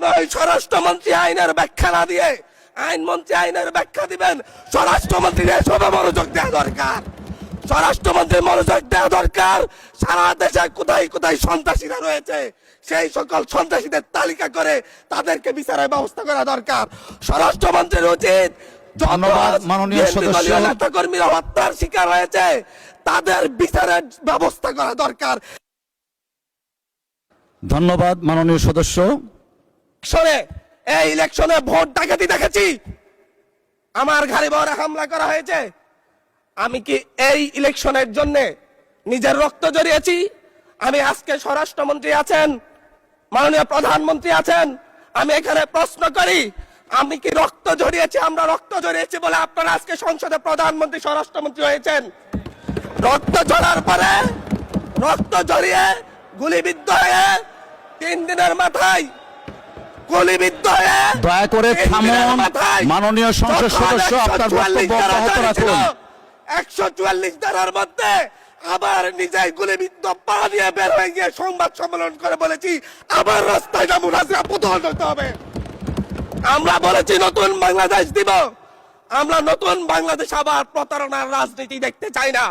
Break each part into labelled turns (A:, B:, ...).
A: মনে হয় স্বরাষ্ট্রমন্ত্রী আইনের ব্যাখ্যা না দিয়ে আইনমন্ত্রী আইনের ব্যাখ্যা দিবেন। স্বরাষ্ট্রমন্ত্রীর এসবে মনোযোগ দেওয়া দরকার। স্বরাষ্ট্রমন্ত্রীর মনোযোগ দেওয়া দরকার। সারা দেশে কোথায় কোথায় সন্ত্রাসীরা রয়েছে সেই সকল সন্ত্রাসীদের তালিকা করে তাদেরকে বিচারের ব্যবস্থা করা দরকার। স্বরাষ্ট্রমন্ত্রীর উচিত
B: ধন্যবাদ মাননীয় সদস্য।
A: নেতা কর্মীরা হত্যার শিকার হয়েছে তাদের বিচারের ব্যবস্থা করা দরকার।
B: ধন্যবাদ মাননীয় সদস্য।
A: এই ইলেকশনে ভোট ডাকাতি দেখেছি, আমার ঘরে বড় হামলা করা হয়েছে। আমি কি এই ইলেকশনের জন্য নিজের রক্ত জড়িয়েছি? আমি আজকে স্বরাষ্ট্রমন্ত্রী আছেন, মাননীয় প্রধানমন্ত্রী আছেন, আমি এখানে প্রশ্ন করি আমি কি রক্ত জড়িয়েছি? আমরা রক্ত জড়িয়েছি বলে আপনারা আজকে সংসদে প্রধানমন্ত্রী স্বরাষ্ট্রমন্ত্রী হয়েছেন। রক্ত ঝরার পরে রক্ত জড়িয়ে গুলিবিদ্ধ হয়ে 3 দিনের মাথায় গুলিবিদ্ধ হয়ে
B: দয়া করে থামুন মাননীয় সংসদ সদস্য, আপনার বক্তব্য অব্যাহত রাখুন।
A: 144 ধারার মধ্যে আবার নিজেই গুলিবিদ্ধ পা দিয়ে বের হয়ে গিয়ে সংবাদ সম্মেলন করে বলেছি আবার রাস্তায় নামুন, হাসিনা প্রতিহত হতে হবে। আমরা বলেছি নতুন বাংলাদেশ দিব। আমরা নতুন বাংলাদেশ আবার প্রতারণার রাজনীতি দেখতে চাই না,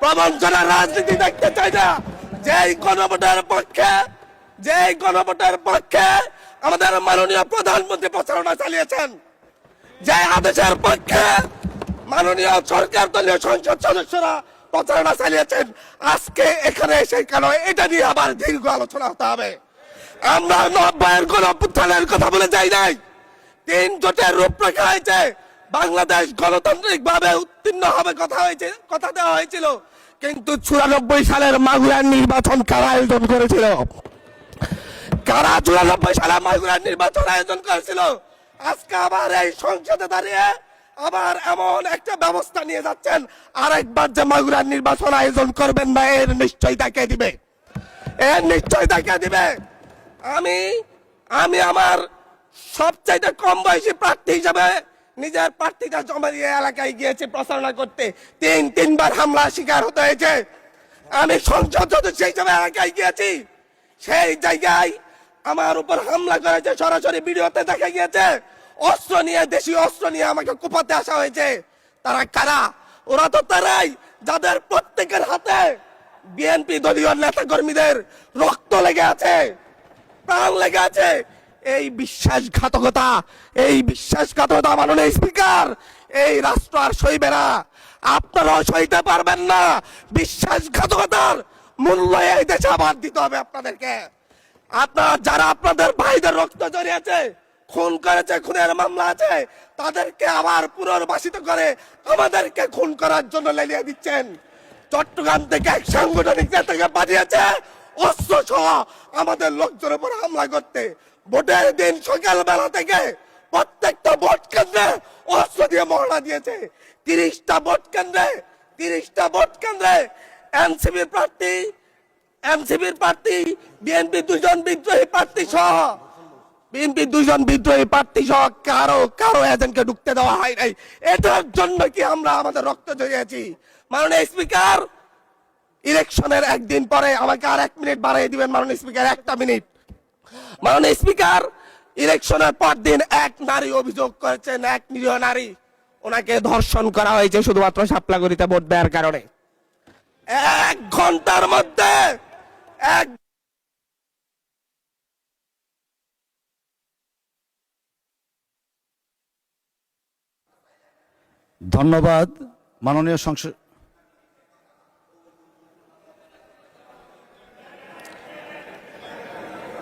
A: প্রবঞ্চনার রাজনীতি দেখতে চাই না। যেই গণভোটের পক্ষে আমাদের মাননীয় প্রধানমন্ত্রী প্রচারণা চালিয়েছেন, যে আদেশের পক্ষে মাননীয় সরকার দলীয় সংসদ সদস্যরা প্রচারণা চালিয়েছেন, আজকে এখানে এসে কেন এটা নিয়ে আবার দীর্ঘ আলোচনা হতে হবে? আমরা 90-এর গণঅভ্যুত্থানের কথা বলে যাই নাই। 3 জোটের রূপরেখা হয়েছে, বাংলাদেশ গণতান্ত্রিক ভাবে উত্তীর্ণ হবে কথা দেওয়া হয়েছিল, কিন্তু 94 সালের মাগুরার নির্বাচন কারা আয়োজন করেছিল? কারা 94 সালে মাগুরার নির্বাচন আয়োজন করেছিল? আজকে আবার এই সংসদে দাঁড়িয়ে আবার এমন একটা ব্যবস্থা নিয়ে যাচ্ছেন, আরেকবার যে মাগুরার নির্বাচন আয়োজন করবেন না, এর নিশ্চয়তা কে দিবে? এর নিশ্চয়তা কে দিবে? আমি আমার সবচাইতে কম বয়সী প্রার্থী হিসেবে নিজের প্রার্থীটা জমা দিয়ে এলাকায় গিয়েছি প্রচারণা করতে। 3বার হামলা শিকার হতে হয়েছে। আমি সংসদ সদস্য হিসেবে এলাকায় গিয়েছি, সেই জায়গায় আমার উপর হামলা করেছে, সরাসরি ভিডিওতে দেখা গিয়েছে। অস্ত্র নিয়ে, দেশীয় অস্ত্র নিয়ে আমাকে কোপাতে আসা হয়েছে। তারা কারা? ওরা তো তারাই যাদের প্রত্যেকের হাতে বিএনপি দলীয় নেতা কর্মীদের রক্ত লেগে আছে, প্রাণ লেগে আছে। এই বিশ্বাসঘাতকতা মাননীয় স্পিকার, এই রাষ্ট্র আর সইবে না। আপনারাও সইতে পারবেন না। বিশ্বাসঘাতকতার মূল্য এই দেশে আবার দিতে হবে আপনাদেরকে। আপনারা যারা আপনাদের ভাইদের রক্ত জড়িয়েছে, খুন করেছে, খুনের মামলা আছে, তাদেরকে আবার পুনর্বাসিত করে আমাদেরকে খুন করার জন্য লেলিয়ে দিচ্ছেন। চট্টগ্রাম থেকে এক সাংগঠনিক নেতাকে পাঠিয়েছে অস্ত্র সহ আমাদের লোকজনের উপর হামলা করতে। ভোটের দিন সকালবেলা থেকে প্রত্যেকটা ভোট কেন্দ্রে অস্ত্র দিয়ে মহড়া দিয়েছে। 30টা ভোট কেন্দ্রে এনসিপির প্রার্থী, বিএনপি 2জন বিদ্রোহী প্রার্থী সহ কারো এজেন্টকে ঢুকতে দেওয়া হয় নাই। এটার জন্য কি আমরা আমাদের রক্ত জড়িয়েছি? মাননীয় স্পিকার, ইলেকশনের একদিন পরে আমাকে আর 1 মিনিট বাড়িয়ে দিবেন মাননীয় স্পিকার, 1টা মিনিট। মাননীয় স্পিকার, ইলেকশনের পর দিন এক নারী অভিযোগ করেছেন, এক নিরীহ নারী, ওনাকে ধর্ষণ করা হয়েছে শুধুমাত্র শাপলাগড়িতে ভোট দেওয়ার কারণে। 1 ঘন্টার মধ্যে
B: ধন্যবাদ মাননীয় সংসদ।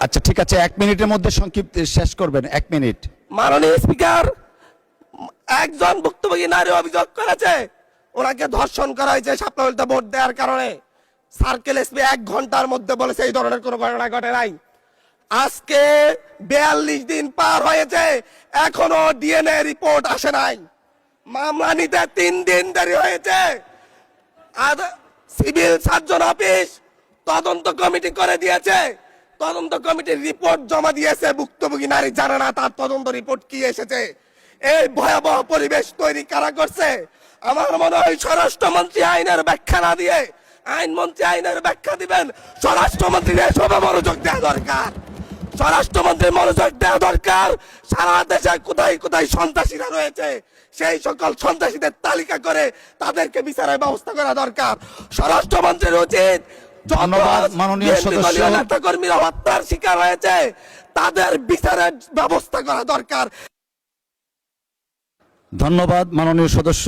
B: আচ্ছা ঠিক আছে, 1 মিনিটের মধ্যে সংক্ষিপ্ত শেষ করবেন, 1 মিনিট।
A: মাননীয় স্পিকার, একজন ভুক্তভোগী নারী অভিযোগ করেছে ওনাকে ধর্ষণ করা হয়েছে শাপলাগড়িতে ভোট দেওয়ার কারণে। সার্কেল এসপি 1 ঘন্টার মধ্যে বলেছে এই ধরনের কোনো ঘটনা ঘটে নাই। আজকে 42 দিন পার হয়েছে, এখনো ডিএনএ রিপোর্ট আসে নাই। মামলা নিতে 3 দিন দেরি হয়েছে। আর সিভিল সার্জন অফিস তদন্ত কমিটি করে দিয়েছে, তদন্ত কমিটির রিপোর্ট জমা দিয়েছে। ভুক্তভোগী নারী জানে না তার তদন্ত রিপোর্ট কি এসেছে। এই ভয়াবহ পরিবেশ তৈরি কারা করছে? আমার মনে হয় স্বরাষ্ট্রমন্ত্রী আইনের ব্যাখ্যা না দিয়ে আইনমন্ত্রী আইনের ব্যাখ্যা দিবেন। স্বরাষ্ট্রমন্ত্রীর এসবে মনোযোগ দেওয়া দরকার। স্বরাষ্ট্রমন্ত্রীর মনোযোগ দেওয়া দরকার। সারা দেশে কোথায় কোথায় সন্ত্রাসীরা রয়েছে সেই সকল সন্ত্রাসীদের তালিকা করে তাদেরকে বিচারের ব্যবস্থা করা দরকার। স্বরাষ্ট্রমন্ত্রীর উচিত
B: ধন্যবাদ মাননীয় সদস্য।
A: নেতা কর্মীরা হত্যার শিকার হয়েছে তাদের বিচারের ব্যবস্থা করা দরকার।
B: ধন্যবাদ মাননীয় সদস্য।